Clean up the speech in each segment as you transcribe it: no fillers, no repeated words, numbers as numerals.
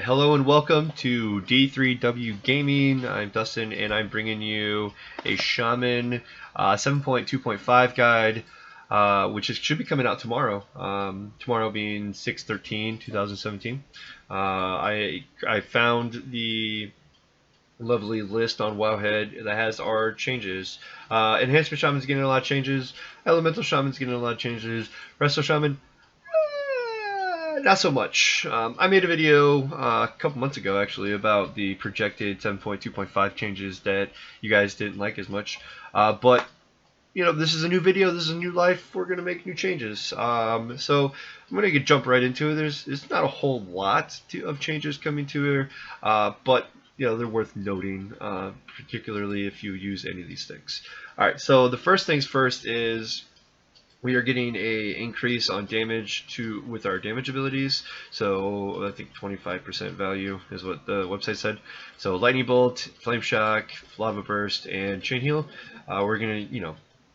hello and welcome to D3W Gaming. I'm Dustin and I'm bringing you a Shaman 7.2.5 guide, should be coming out tomorrow. Tomorrow being 6/13/2017. I found the lovely list on Wowhead that has our changes. Enhancement Shaman's getting a lot of changes. Elemental Shaman's getting a lot of changes. Resto Shaman, not so much. I made a video a couple months ago actually about the projected 7.2.5 changes that you guys didn't like as much. But you know, this is a new video, this is a new life, we're going to make new changes. So I'm going to jump right into it. There's not a whole lot of changes coming to it, but you know, they're worth noting, particularly if you use any of these things. Alright, so the first things first is we are getting a increase on damage with our damage abilities. So I think 25% value is what the website said. So lightning bolt, flame shock, lava burst, and chain heal. We're gonna,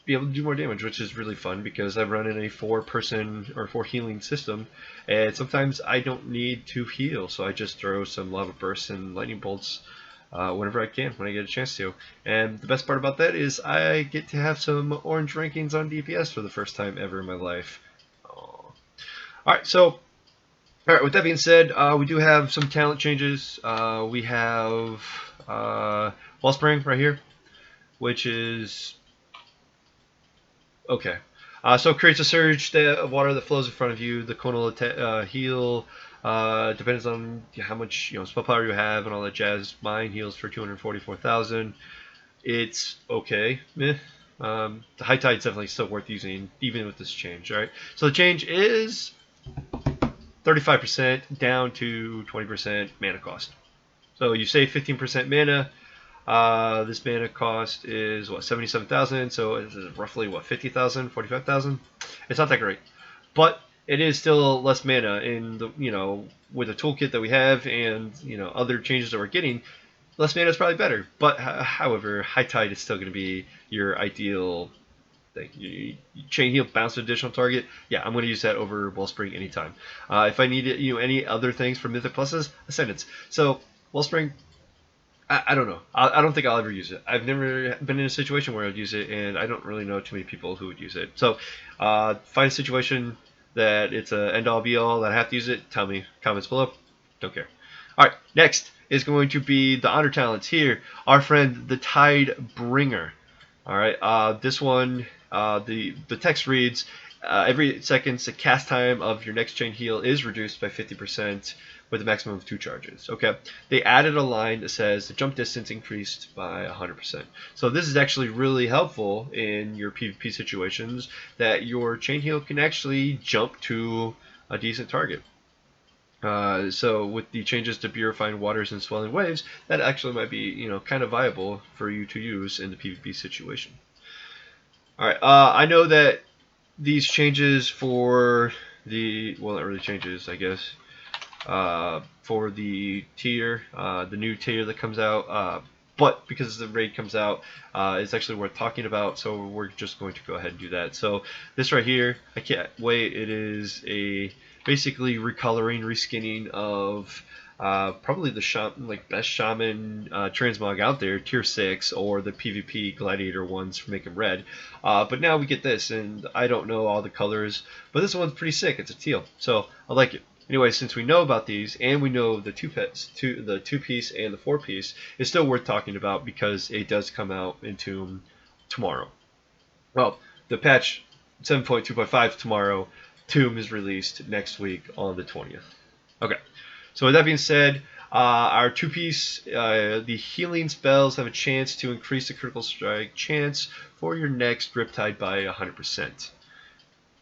be able to do more damage, which is really fun because I've run in a 4-person or 4 healing system, and sometimes I don't need to heal, so I just throw some lava bursts and lightning bolts whenever I can, when I get a chance to. And the best part about that is I get to have some orange rankings on DPS for the first time ever in my life. Alright, with that being said, we do have some talent changes. We have Wellspring right here, which is okay. So it creates a surge of water that flows in front of you. The conal heal depends on how much spell power you have and all that jazz. Mine heals for 244,000. It's okay. The high tide's definitely still worth using even with this change. All right. So the change is 35% down to 20% mana cost. So you save 15% mana. This mana cost is what, 77,000, so it's roughly what, 50,000, 45,000. It's not that great, but it is still less mana in the with the toolkit that we have and other changes that we're getting. Less mana is probably better, but however, high tide is still going to be your ideal thing. You chain heal, bounce an additional target. Yeah, I'm going to use that over Wellspring anytime. If I need any other things for Mythic Pluses, Ascendance. So Wellspring, I don't know. I don't think I'll ever use it. I've never been in a situation where I'd use it, and I don't really know too many people who would use it. So, find a situation that it's a end-all be-all that I have to use it. Tell me, comments below. Don't care. All right, next is going to be the honor talents here. Our friend, the Tide Bringer. All right, this one, the text reads, every second, the cast time of your next chain heal is reduced by 50%. With a maximum of 2 charges. Okay, they added a line that says the jump distance increased by 100%. So this is actually really helpful in your PvP situations, that your chain heal can actually jump to a decent target. So with the changes to purifying waters and swelling waves, that actually might be kind of viable for you to use in the PvP situation. All right, I know that these changes for the not really changes, I guess. For the tier, the new tier that comes out, but because the raid comes out, it's actually worth talking about, so we're just going to go ahead and do that. So this right here, I can't wait. It is a basically recoloring, reskinning of probably the best shaman transmog out there, tier 6, or the PvP gladiator ones for Make 'em Red. But now we get this, and I don't know all the colors, but this one's pretty sick. It's a teal, so I like it. Anyway, since we know about these, and we know the the 2-piece and the 4-piece, it's still worth talking about because it does come out in Tomb tomorrow. Well, the patch 7.2.5 tomorrow. Tomb is released next week on the 20th. Okay, so with that being said, our 2-piece, the healing spells have a chance to increase the critical strike chance for your next Riptide by 100%.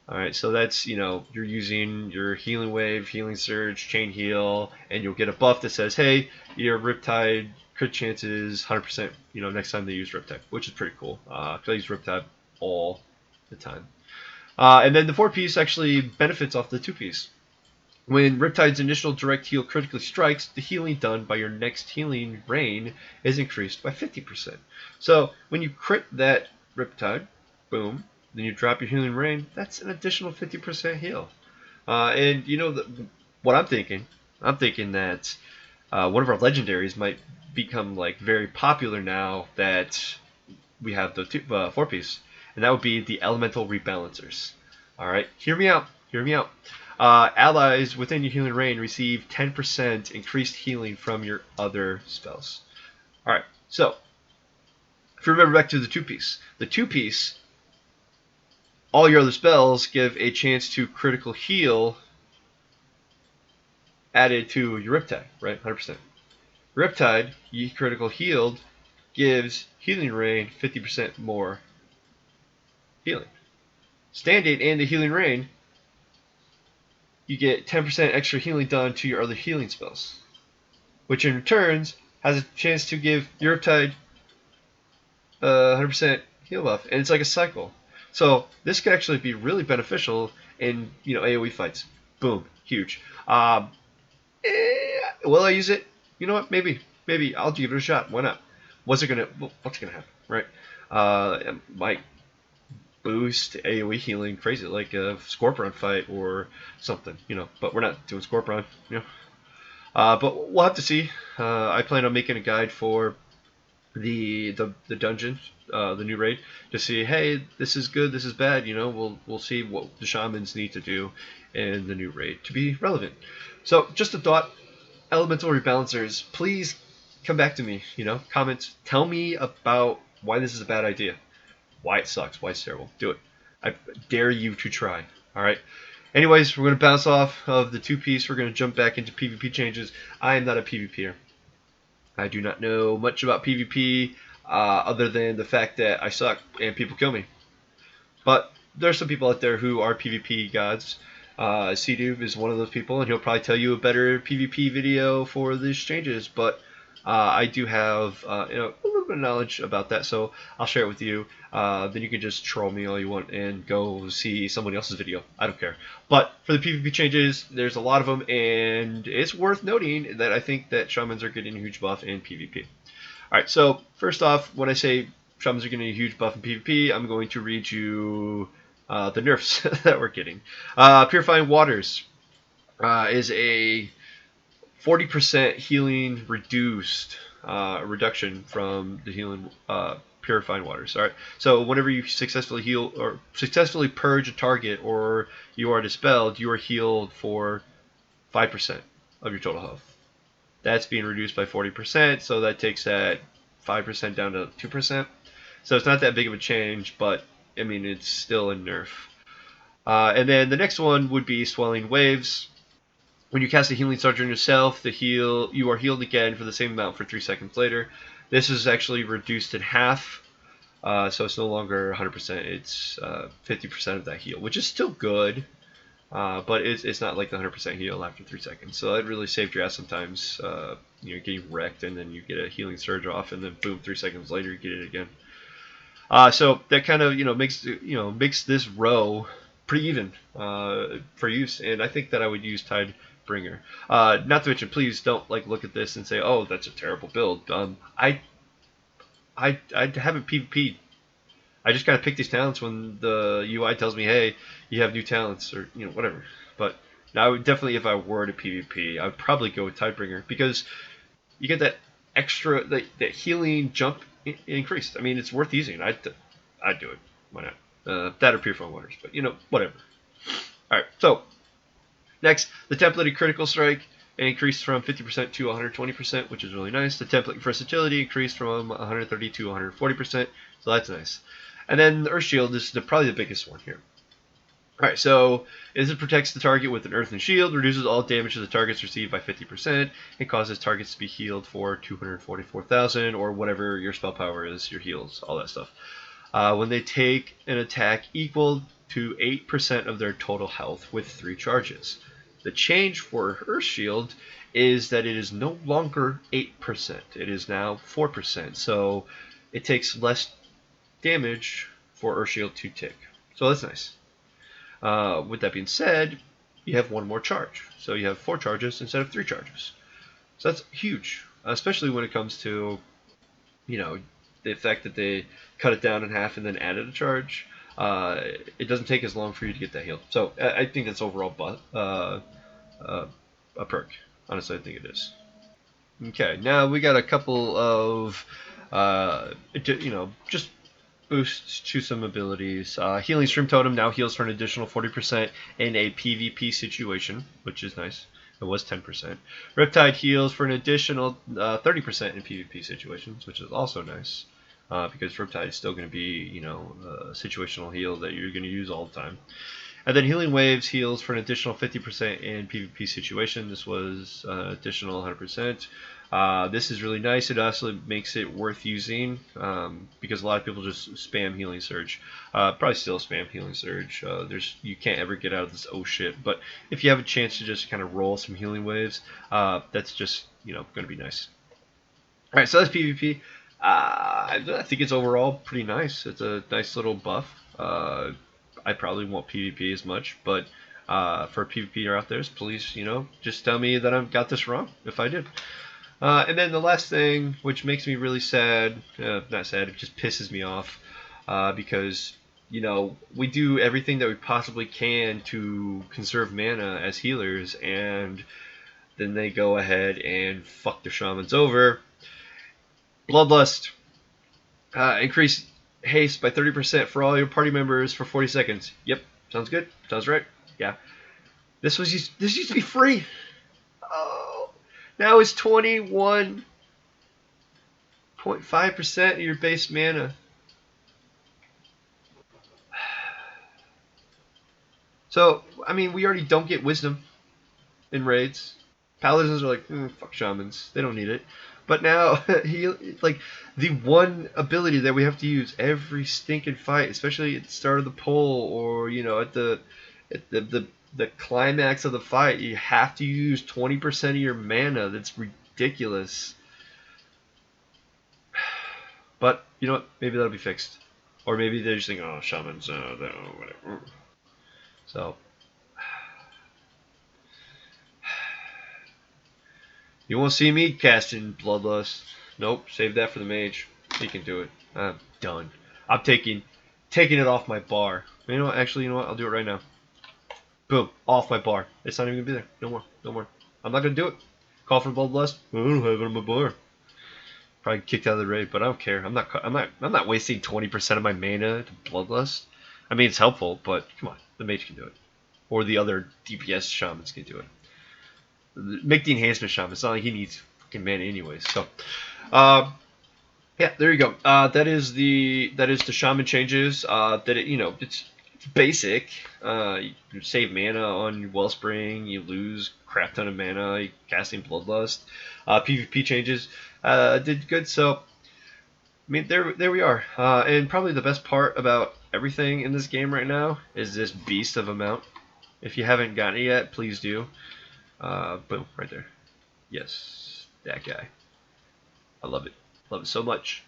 Alright, so that's, you're using your Healing Wave, Healing Surge, Chain Heal, and you'll get a buff that says, hey, your Riptide crit chance is 100%, next time they use Riptide, which is pretty cool. I use Riptide all the time. And then the 4-piece actually benefits off the 2-piece. When Riptide's initial direct heal critically strikes, the healing done by your next healing rain is increased by 50%. So when you crit that Riptide, boom, then you drop your healing rain, that's an additional 50% heal. And what I'm thinking that One of our legendaries might become like very popular now that we have the 4-piece, and that would be the elemental rebalancers. All right, hear me out. Hear me out. Allies within your healing range receive 10% increased healing from your other spells. All right, so if you remember back to the 2-piece, all your other spells give a chance to critical heal added to your Riptide, right? 100%. Riptide, you critical healed, gives healing rain 50% more healing. Standing and the healing rain, you get 10% extra healing done to your other healing spells, which in returns has a chance to give your Riptide 100% heal buff, and it's like a cycle. So this could actually be really beneficial in AOE fights. Boom, huge. Will I use it? You know what? Maybe I'll give it a shot. Why not? What's gonna happen, right? It might boost AOE healing crazy, like a Scorpion fight or something, But we're not doing Scorpion, But we'll have to see. I plan on making a guide for the dungeon, the new raid, to see, hey, this is good, this is bad. We'll see what the shamans need to do in the new raid to be relevant. So just a thought, elemental rebalancers, please come back to me. Comment, tell me about why this is a bad idea, why it sucks, why it's terrible. Do it. I dare you to try. All right. Anyways, we're going to bounce off of the 2-piece. We're going to jump back into PvP changes. I am not a PvPer. I do not know much about PvP other than the fact that I suck and people kill me. But there are some people out there who are PvP gods. C-Doob is one of those people, and he'll probably tell you a better PvP video for these changes. But I do have a little bit of knowledge about that, so I'll share it with you. Then you can just troll me all you want and go see somebody else's video. I don't care. But for the PvP changes, there's a lot of them, and it's worth noting that I think that shamans are getting a huge buff in PvP. All right, so first off, when I say shamans are getting a huge buff in PvP, I'm going to read you the nerfs that we're getting. Purifying Waters is a 40% healing reduction from the healing Purifying Waters. All right. So whenever you successfully heal or successfully purge a target or you are dispelled, you are healed for 5% of your total health. That's being reduced by 40%, so that takes that 5% down to 2%. So it's not that big of a change, but I mean it's still a nerf. And then the next one would be Swelling Waves. When you cast a healing surge on yourself, you are healed again for the same amount for 3 seconds later. This is actually reduced in half, so it's no longer 100%. It's 50% of that heal, which is still good, but it's not like the 100% heal after 3 seconds. So that really saved your ass sometimes. Getting wrecked and then you get a healing surge off, and then boom, 3 seconds later you get it again. So that kind of makes this row pretty even for use, and I think that I would use Tidebringer. Not to mention, please don't look at this and say, "Oh, that's a terrible build." I haven't PvP'd. I just gotta pick these talents when the UI tells me, "Hey, you have new talents," or whatever. But now, I would definitely, if I were to PvP, I would probably go with Tidebringer because you get that extra that healing jump increased. I mean, it's worth using. I'd do it. Why not? That or Purifying Waters, but whatever. All right, so next, the templated critical strike increased from 50% to 120%, which is really nice. The template versatility increased from 130 to 140%, so that's nice. And then the Earth Shield is probably the biggest one here. Alright, so it protects the target with an earthen shield, reduces all damage to the targets received by 50%, and causes targets to be healed for 244,000, or whatever your spell power is, your heals, all that stuff. When they take an attack equal to 8% of their total health with 3 charges. The change for Earth Shield is that it is no longer 8%. It is now 4%, so it takes less damage for Earth Shield to tick. So that's nice. With that being said, you have 1 more charge. So you have 4 charges instead of 3 charges. So that's huge, especially when it comes to, the fact that they cut it down in half and then added a charge. It doesn't take as long for you to get that healed. So I think that's overall a perk. Honestly, I think it is. Okay, now we got a couple of, just boosts to some abilities. Healing Stream Totem now heals for an additional 40% in a PvP situation, which is nice. It was 10%. Riptide heals for an additional 30% in PvP situations, which is also nice. Because Riptide is still going to be, a situational heal that you're going to use all the time. And then Healing Waves heals for an additional 50% in PvP situation. This was additional 100%. This is really nice. It also makes it worth using because a lot of people just spam Healing Surge. Probably still spam Healing Surge. You can't ever get out of this oh shit. But if you have a chance to just kind of roll some Healing Waves, that's just going to be nice. All right, so that's PvP. I think it's overall pretty nice. It's a nice little buff. I probably won't PvP as much, but for PvPer out there, please, just tell me that I've got this wrong if I did. And then the last thing, which makes me really sad, not sad, it just pisses me off, because, we do everything that we possibly can to conserve mana as healers, and then they go ahead and fuck the shamans over. Bloodlust. Increase haste by 30% for all your party members for 40 seconds. Yep, sounds good. Sounds right. Yeah. This used to be free. Oh, now it's 21.5% of your base mana. So, I mean, we already don't get wisdom in raids. Paladins are like, fuck shamans. They don't need it. But now, the one ability that we have to use every stinking fight, especially at the start of the poll or, at the climax of the fight, you have to use 20% of your mana. That's ridiculous. But, you know what? Maybe that'll be fixed. Or maybe they're just thinking, oh, shamans, whatever. So, you won't see me casting Bloodlust. Nope, save that for the mage. He can do it. I'm done. I'm taking it off my bar. You know what? Actually, you know what? I'll do it right now. Boom, off my bar. It's not even gonna be there. No more. No more. I'm not gonna do it. Call for Bloodlust. I don't have it on my bar. Probably kicked out of the raid, but I don't care. I'm not wasting 20% of my mana to Bloodlust. I mean, it's helpful, but come on, the mage can do it, or the other DPS shamans can do it. Make the enhancement shaman. It's not like he needs fucking mana anyways. So, yeah, there you go. That is the shaman changes. It's basic. You save mana on Wellspring. You lose crap ton of mana casting Bloodlust. PvP changes did good. So, I mean, there we are. And probably the best part about everything in this game right now is this beast of a mount. If you haven't gotten it yet, please do. Boom, right there. Yes, that guy. I love it. Love it so much.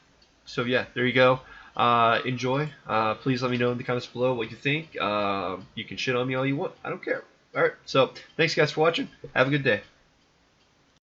So yeah, there you go. Enjoy. Please let me know in the comments below what you think. You can shit on me all you want. I don't care. Alright, so thanks guys for watching. Have a good day.